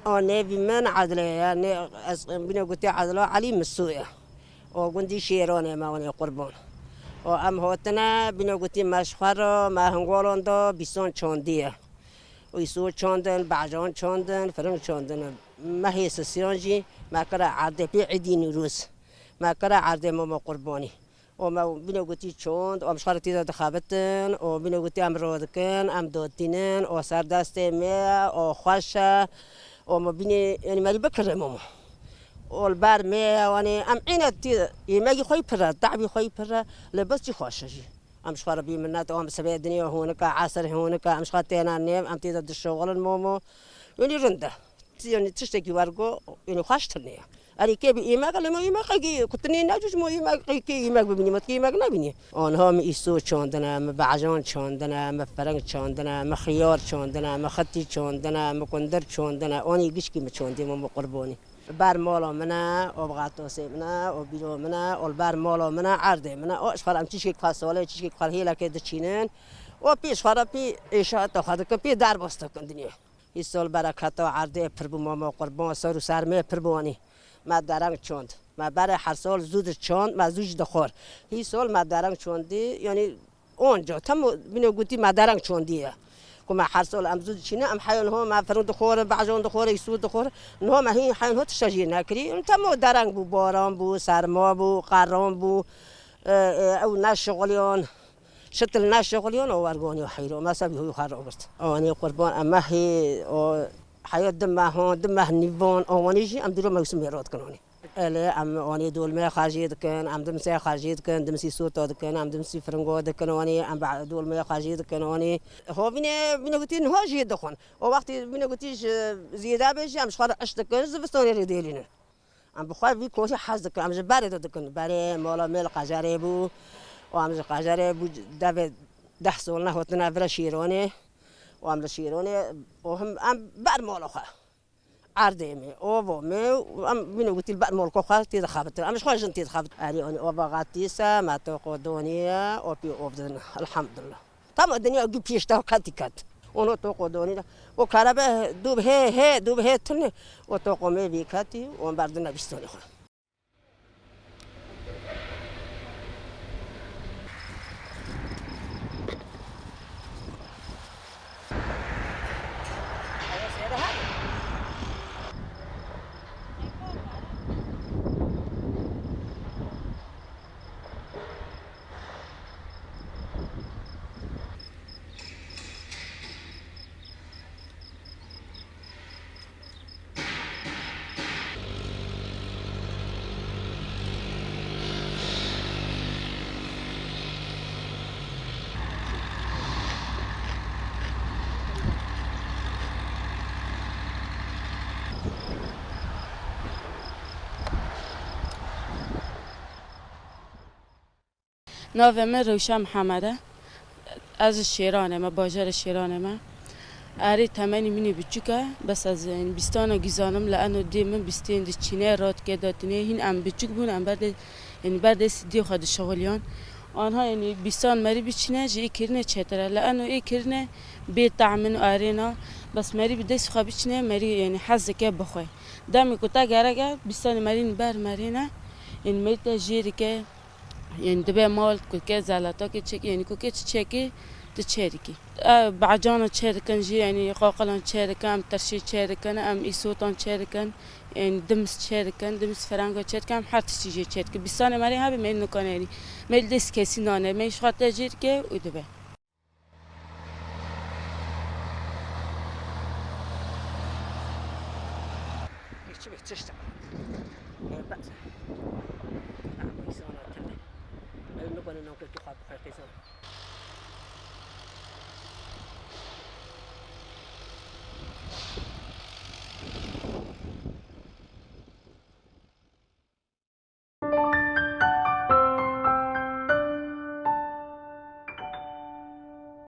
أنا بمن عدله يعني بنا قلت عدله علي مسوية وقندي شيرانه ما وني قربان وأم هوتنا بنا قلت مشخرة ما هنقولون دا بيسون چانديه ويسو چاندن بعجان چاندن فرنگ چاندن ما هي سسيانجي ما كرا عرضه بي عدين روس ما كرا عرضه ما قرباني وما بنا قلت چاند وام شخرتي دا دخابتن وبنا قلت أم رودكن أم دوتينن وسر دست ما وخوشه وما بيني يعني مالي بكره ماما والبار ما واني ام عينتي يماجي خوي برا تعبي خوي برا لبس خوشجي ام شخار بي منات ام سبع الدنيا هونك عصر هونك ام شخاتينا نيم ام تيدا الشغل الماما يعني رنده يعني تشتكي ورقو يعني خاشتني أري كيف إيماك لما إيماك كي كنتني ناجوش مو إيماك كي إيماك ببني مت كي إيماك نبني أنهم إيسو شاندنا مبعجان شاندنا مفرنج شاندنا مخيار شاندنا مخطي شاندنا مكندر شاندنا أني جيش كي مشاندي مو قرباني بار مالا منا وبغاتو سيمنا وبيلو منا والبار مالا منا عرضه منا أو إشخار أم تيجي كاسولة تيجي كار هيلا كده تشينن وبيش خارا بي إيشات تأخذك بي دار بستك الدنيا يسول بركاته عرضه بربو ماما قربان سر وسرمه بربواني ما درنگ چوند ما برای هر سال زود چوند ما زوج دخور هی سال ما درنگ چوندی یعنی اونجا تم بینو گویی ما درنگ چوندیه که ما هر سال ام زود چینه ام حیان ها ما فرند دخور بعجان دخور یسود دخور نه ما هی حیان ها تشجیع نکری تم درنگ بو باران بو سرما بو قرام بو او نشغلیان شتل نشغلیان و ورگانی و حیرو ما سبی هوی خراب است آنی قربان اما هی حياة دمه نيفون أوانيجي أم دلو موسم يراد كنوني ألا أم أواني دول ما خارجيت كان أم دمسي خارجيت كان دمسي صوت كان أم دمسي فرنجو كنوني أم بعد دول ما خارجيت كنوني هو بينا قلتين هو جيد دخون ووقت بينا قلتيش زيادة بيجي أم شخار عشت كان زفستوني رديلين أم بخوي في كوشي حز كان أم جباري دكان باري مولا ميل قجاري بو وأم قجاري بو دافد دحسولنا هوتنا برا شيروني وعمل شيروني وهم أم بعد مالوخا عرديمي أوفو مي أم بينو قلت بعد مالوخا تيجي خابت أم مش خارج تيجي خابت أري أني أبغاتيسا ما توقع دنيا أوبي أوفدنا الحمد لله تام الدنيا أجيب فيش تاو كات ونو توقع دنيا وكهرباء دوب هي تني وتوقع مي بيكاتي وبعدنا بيستوني خا ناو من روشن محمده از شیرانه ما باجر شیرانه ما اری تمنی منی بچوکه بس از این بیستانا گیزانم لانه دی من بیستین دی چینه رات که داتنه هین ام بچوک بون ام بعد یعنی بعد سیدی خود شغلیان آنها یعنی بیستان مری بچینه جی کرنه چتره لانه ای کرنه بی طعمن آرینا بس مری بدیس خو بچینه مری یعنی حظ که بخوی دمی کوتا گرگه بیستان مری بر مرینه این مری تجیری که يعني دبي مال كوكي زالتا كي تشيك يعني كوكي تشيكي تشيركي بعجانا تشيركن جي يعني قاقلان تشيركن ام ترشي تشيركن ام ايسوتان تشيركن يعني دمس تشيركن دمس فرانغو تشيركن هر تشي تشيركن بيسانه مري هابي مين نكون يعني ميل ديس كيسينانه مي شخات تجيركي ودبي تشتغل بأس نعم يسونا تلا نقول إنه كي تخاف خير كيسون